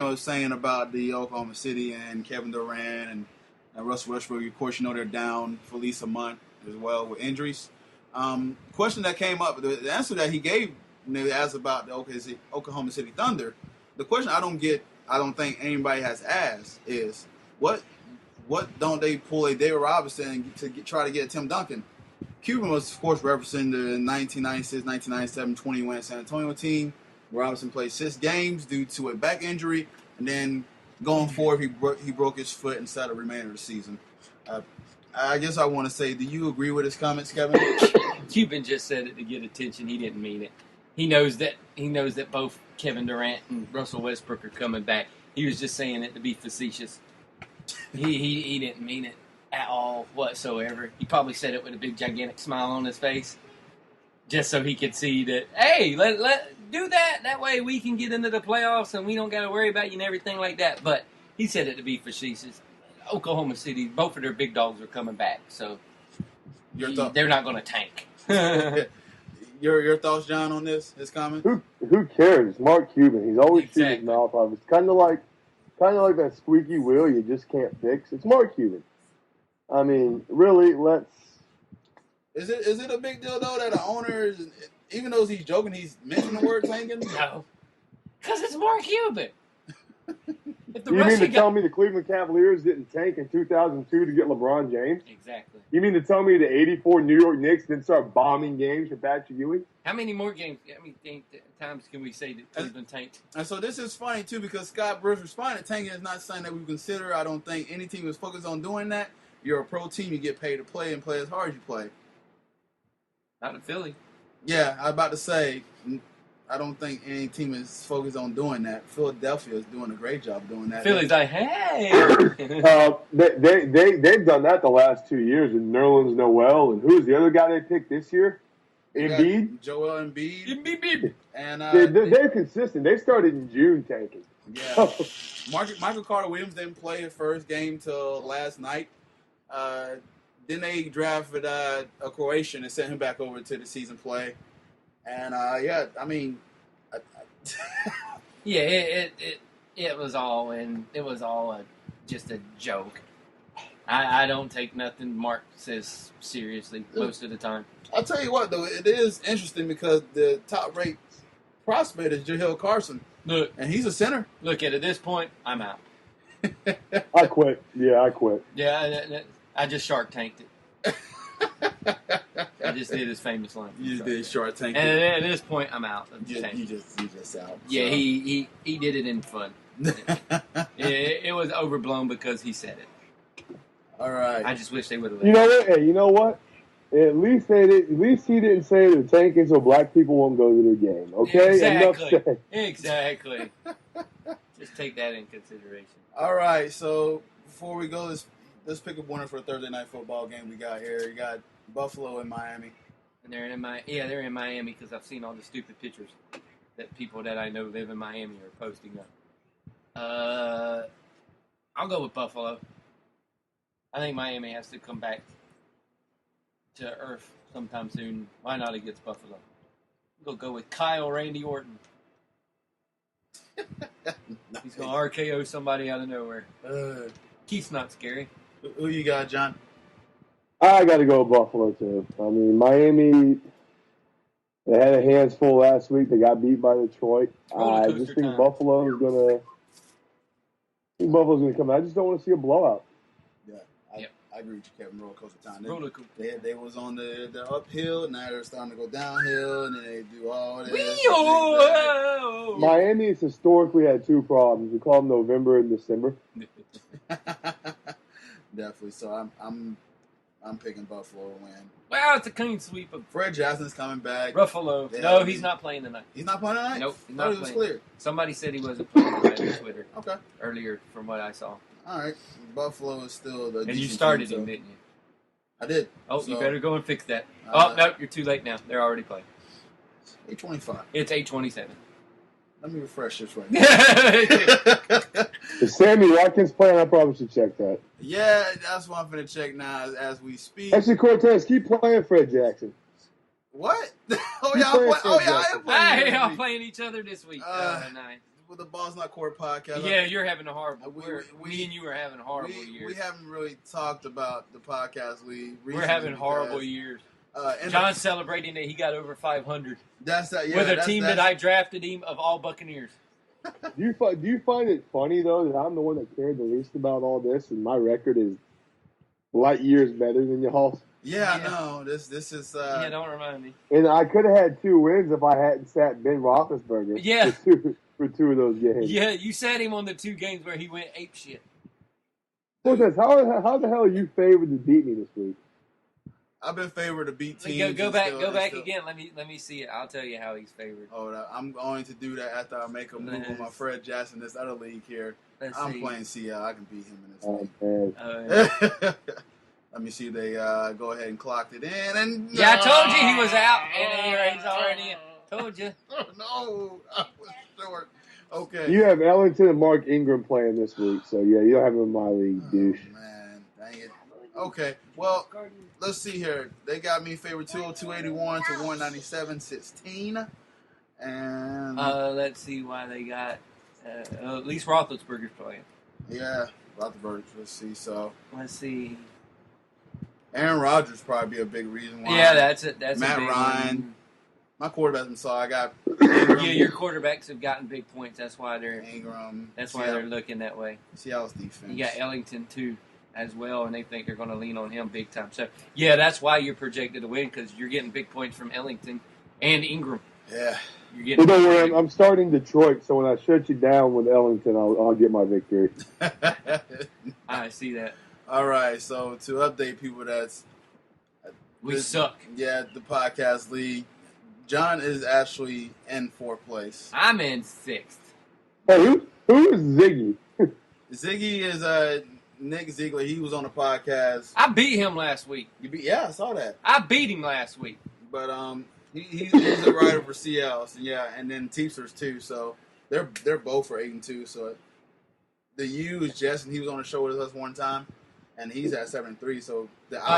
was saying about the Oklahoma City and Kevin Durant and Russell Westbrook. Of course, they're down for at least a month as well with injuries. Question that came up, the answer that he gave when they asked about the Oklahoma City Thunder, the question I don't think anybody has asked is what don't they pull a David Robinson to try to get Tim Duncan? Cuban was, of course, representing the 1996-1997 20-win San Antonio team. Robinson played 6 games due to a back injury, and then going forward, he broke his foot inside the remainder of the season. I guess I want to say, do you agree with his comments, Kevin? Cuban just said it to get attention. He didn't mean it. He knows that both Kevin Durant and Russell Westbrook are coming back. He was just saying it to be facetious. He didn't mean it at all whatsoever. He probably said it with a big gigantic smile on his face, just so he could see that, hey, let do that. That way we can get into the playoffs and we don't got to worry about you and everything like that. But he said it to be facetious. Oklahoma City, both of their big dogs are coming back, so they're not going to tank. Your thoughts, John, on his comment? Who cares? Mark Cuban. He's always shooting his mouth off. It's kind of like that squeaky wheel you just can't fix. It's Mark Cuban. I mean, really, Is it a big deal though that the owner is, even though he's joking, he's mentioning the word tanking? No, because it's Mark Cuban. You mean to tell me the Cleveland Cavaliers didn't tank in 2002 to get LeBron James? Exactly. You mean to tell me the '84 New York Knicks didn't start bombing games for Patrick Ewing? How many more games? How many times can we say that Cleveland tanked? And so this is funny too because Scott Brooks responded, tanking is not something that we consider. I don't think any team is focused on doing that. You're a pro team. You get paid to play and play as hard as you play. Not in Philly. Yeah, I was about to say, I don't think any team is focused on doing that. Philadelphia is doing a great job doing that. Philly's like, hey. They've done that the last 2 years with Nerlens Noel. And who's the other guy they picked this year? Embiid? Joel Embiid. And they're consistent. They started in June tanking. Yeah. Michael Carter Williams didn't play his first game till last night. Then they drafted a Croatian and sent him back over to the season play. And I mean, yeah, it was all just a joke. I don't take nothing Mark says seriously most of the time. I'll tell you what though, it is interesting because the top ranked prospect is Jahlil Carson. Look, and he's a center. Look, at this point, I'm out. I quit. Yeah, I quit. Yeah, I just Shark Tanked it. I just did his famous line. You just did Shark Tank. And at this point, I'm out. You just out. Yeah, so. he did it in fun. it was overblown because he said it. All right. I just wish they would have. You know what? Hey, you know what? At least he didn't say they're tanking so black people won't go to their game. Okay? Exactly. Just take that in consideration. All right. So before we go, let's pick a winner for a Thursday night football game we got here. You got Buffalo and Miami. And they're in Miami because I've seen all the stupid pictures that people that I know live in Miami are posting up. I'll go with Buffalo. I think Miami has to come back to earth sometime soon. Why not against Buffalo? We'll go with Kyle Randy Orton. Nice. He's going to RKO somebody out of nowhere. Keith's not scary. Who you got, John? I got to go with Buffalo, too. I mean, Miami, they had a hands full last week. They got beat by Detroit. I just think Buffalo's going to come out. I just don't want to see a blowout. Yeah, I agree with you, Kevin. Roller coaster time. They was on the uphill. Now they're starting to go downhill, and then they do all this. Miami has historically had 2 problems. We call them November and December. Definitely. So I'm picking Buffalo to win. Well, it's a clean sweep. Fred Jackson's coming back. Buffalo. No, he's not playing tonight. He's not playing tonight? Nope. He's not playing. Clear. Somebody said he wasn't playing tonight on Twitter. Okay. Earlier, from what I saw. All right. Buffalo is still the. And you started him, didn't you? I did. Oh, so, you better go and fix that. No, you're too late now. They're already playing. 8:25. It's 8:27. Let me refresh this right now. If Sammy Watkins playing, I probably should check that. Yeah, that's what I'm going to check now as we speak. Actually, Cortez, keep playing Fred Jackson. What? I am playing. Y'all playing each other this week. with the Ball's Not Court podcast. Yeah, you're having a horrible. Me and you are having horrible years. We haven't really talked about the podcast We're having horrible years. John's celebrating that he got over 500. That's that. Yeah, with a team that I drafted him of all Buccaneers. Do you find it funny though that I'm the one that cared the least about all this, and my record is light years better than y'all's? Yeah, I know. This is. Yeah, don't remind me. And I could have had 2 wins if I hadn't sat Ben Roethlisberger. Yeah. For 2 of those games. Yeah, you sat him on the 2 games where he went ape shit. Cortez, how the hell are you favored to beat me this week? I've been favored to beat teams. Go back again. Let me see it. I'll tell you how he's favored. I'm going to do that after I make a move with my Fred Jackson, this other league here. I'm playing CL. I can beat him in this league. Let me see. They go ahead and clocked it in. And yeah, I told you he was out. And he's already in. Told you. No, I was short. Okay. You have Ellington and Mark Ingram playing this week, so yeah, you don't have him in my league, douche. Man, dang it. Okay, well, let's see here. They got me favored 202.81 to 197.16. And let's see why they got at least Roethlisberger's playing. Yeah, Roethlisberger. Let's see. So let's see. Aaron Rodgers probably be a big reason why. Yeah, that's it. That's Matt a big Ryan. One. My quarterbacks. So I got. Yeah, your quarterbacks have gotten big points. That's why they're Ingram. That's why they're looking that way. Seattle's defense. You got Ellington too, as well, and they think they're going to lean on him big time. So yeah, that's why you're projected to win because you're getting big points from Ellington and Ingram. Yeah. Well, don't worry, I'm starting Detroit, so when I shut you down with Ellington, I'll get my victory. I see that. All right, so to update people, we suck. Yeah, the podcast league. John is actually in 4th place. I'm in 6th. Hey, who is Ziggy? Ziggy is Nick Ziegler. He was on the podcast. I beat him last week. Yeah, I saw that. I beat him last week. But he's a writer for CL. So yeah, and then Teamsters too. So they're both for 8-2. So the U is Justin. He was on the show with us one time, and he's at 7-3. So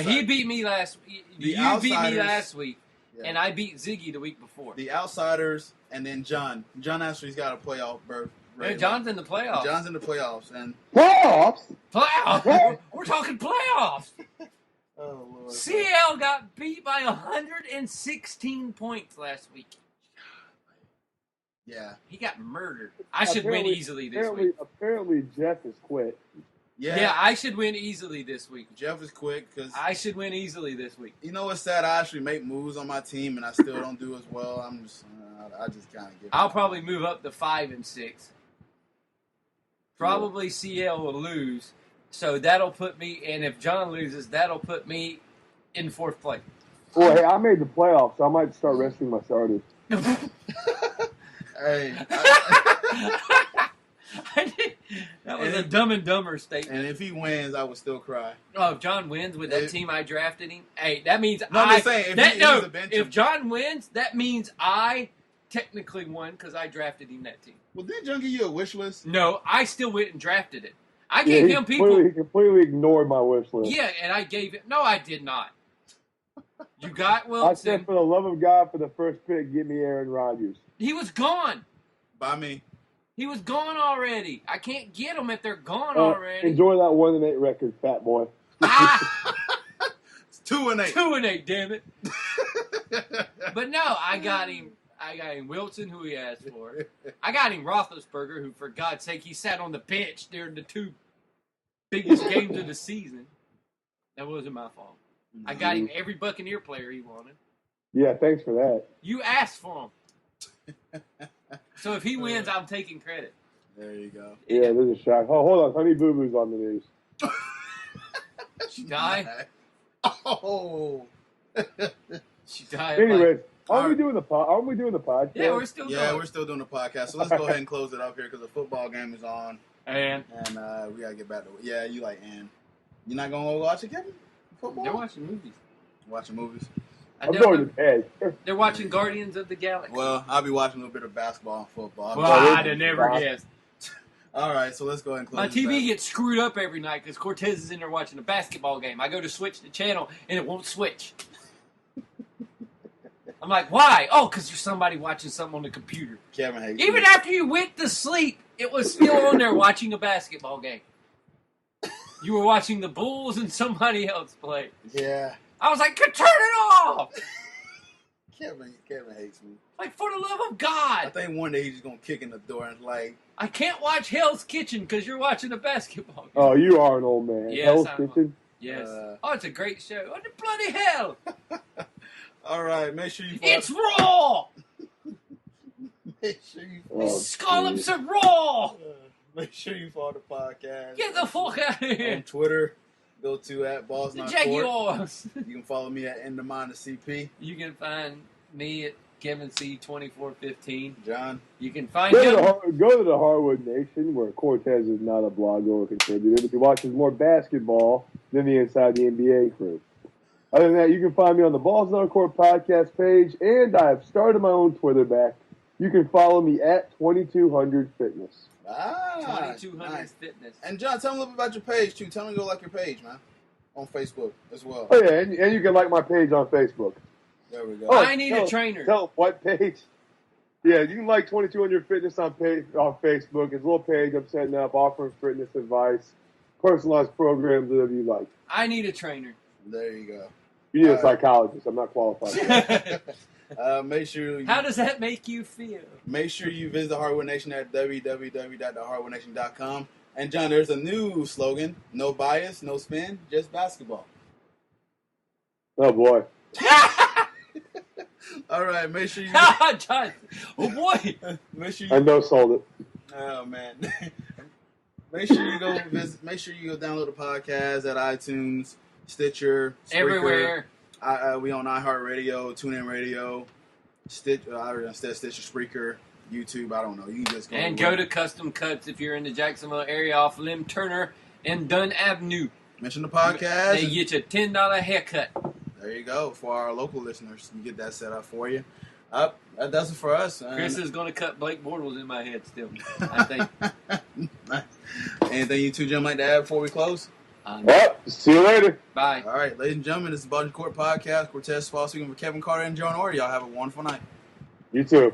he beat me last. You beat me last week, and I beat Ziggy the week before. The Outsiders, and then John. John actually's got a playoff berth. Right, John's in the playoffs. John's in the playoffs, and playoffs. We're talking playoffs. Oh Lord! CL got beat by 116 points last week. Yeah, he got murdered. I should win easily this week. Apparently, Jeff has quit. Yeah, I should win easily this week. Jeff is quick because I should win easily this week. You know what's sad? I actually make moves on my team, and I still don't do as well. I just kind of give. I'll probably move up to 5 and 6. Probably CL will lose, so that'll put me. And if John loses, that'll put me in 4th place. Well, hey, I made the playoffs, so I might start resting my starters. Hey. That was a Dumb and Dumber statement. And if he wins, I would still cry. Oh, if John wins with that team I drafted him, hey, that means I'm just saying, if John wins, that means I technically won because I drafted him that team. Well, didn't John give you a wish list? No, I still went and drafted it. I gave him people. He completely ignored my wish list. Yeah, and I gave it. No, I did not. You got Wilson. I said, for the love of God, for the first pick, give me Aaron Rodgers. He was gone. By me. He was gone already. I can't get them if they're gone already. Enjoy that 1-8 record, fat boy. It's 2-8. 2-8, damn it. But no, I got him Wilson, who he asked for. I got him Roethlisberger, who, for God's sake, he sat on the bench during the 2 biggest games of the season. That wasn't my fault. I got him every Buccaneer player he wanted. Yeah, thanks for that. You asked for him. So if he wins, I'm taking credit. There you go. Yeah, there's a shock. Oh, hold on. Honey Boo Boo's on the news. She died? Oh. She died. Anyways, aren't we doing the podcast? Yeah, we're still going. Yeah, we're still doing the podcast. So let's go ahead and close it up here because the football game is on. And we got to get back to it. Yeah, you like Ann. You're not going to go watch it, Kevin? Football? They're watching movies. Watching movies? I'm going to bed. They're watching Guardians of the Galaxy. Well, I'll be watching a little bit of basketball and football. Well, I'd have never guessed. All right, so let's go ahead and close My TV gets screwed up every night because Cortez is in there watching a basketball game. I go to switch the channel, and it won't switch. I'm like, why? Oh, because there's somebody watching something on the computer. Kevin hates Even me. after you went to sleep, it was still on there watching a basketball game. You were watching the Bulls and somebody else play. Yeah. I was like, turn it off! Kevin hates me. Like, for the love of I God! think one day he's just going to kick in the door and like... I can't watch Hell's Kitchen because you're watching a basketball game. Oh, you are an old man. Yes, Hell's I'm- Kitchen? Yes. Oh, it's a great show. What the bloody hell? All right, make sure you... It's raw! Make sure you... These scallops are raw! Make sure you follow the podcast. Get the fuck out of On here! Twitter, go to @Balls The Not Court. Jaguars! You can follow me at @EndOfMindTheCP. You can find me at KevinC2415. John. You can find Go him. to the Hardwood Nation, where Cortez is not a blogger or contributor, but he watches more basketball than the Inside the NBA crew. Other than that, you can find me on the Balls Not Court podcast page, and I have started my own Twitter back. You can follow me at 2200 Fitness. 2200 nice. Fitness. And John, tell me a little bit about your page too. Tell me to go like your page, man, on Facebook as well. Oh, yeah, and you can like my page on Facebook. There we go. Oh, I need a trainer. Tell what page? Yeah, you can like 2200 Fitness on Facebook. It's a little page I'm setting up, offering fitness advice, personalized programs, whatever you like. I need a trainer. There you go. You need a psychologist. I'm not qualified. Make sure. How does that make you feel? Make sure you visit the Hardwood Nation at www.thehardwoodnation.com. And John, there's a new slogan: no bias, no spin, just basketball. Oh boy. All right, make sure you. John. Oh boy. Make sure I you. know sold it. Oh man. Make sure you go visit. Make sure you go download the podcast at iTunes, Stitcher, Spreaker. Everywhere. We on iHeartRadio, TuneIn Radio, Stitcher, Spreaker, YouTube. I don't know. You can just go. And go to Custom Cuts if you're in the Jacksonville area off Lim Turner and Dunn Avenue. Mention the podcast. They get you a $10 haircut. There you go. For our local listeners, you get that set up for you. That does it for us. Chris is going to cut Blake Bortles in my head still, I think. Anything you two gentlemen like to add before we close? Well, see you later. Bye. All right, ladies and gentlemen, this is the Balls Court Podcast. Cortez Spall speaking for Kevin Carter and John Orr. Y'all have a wonderful night. You too.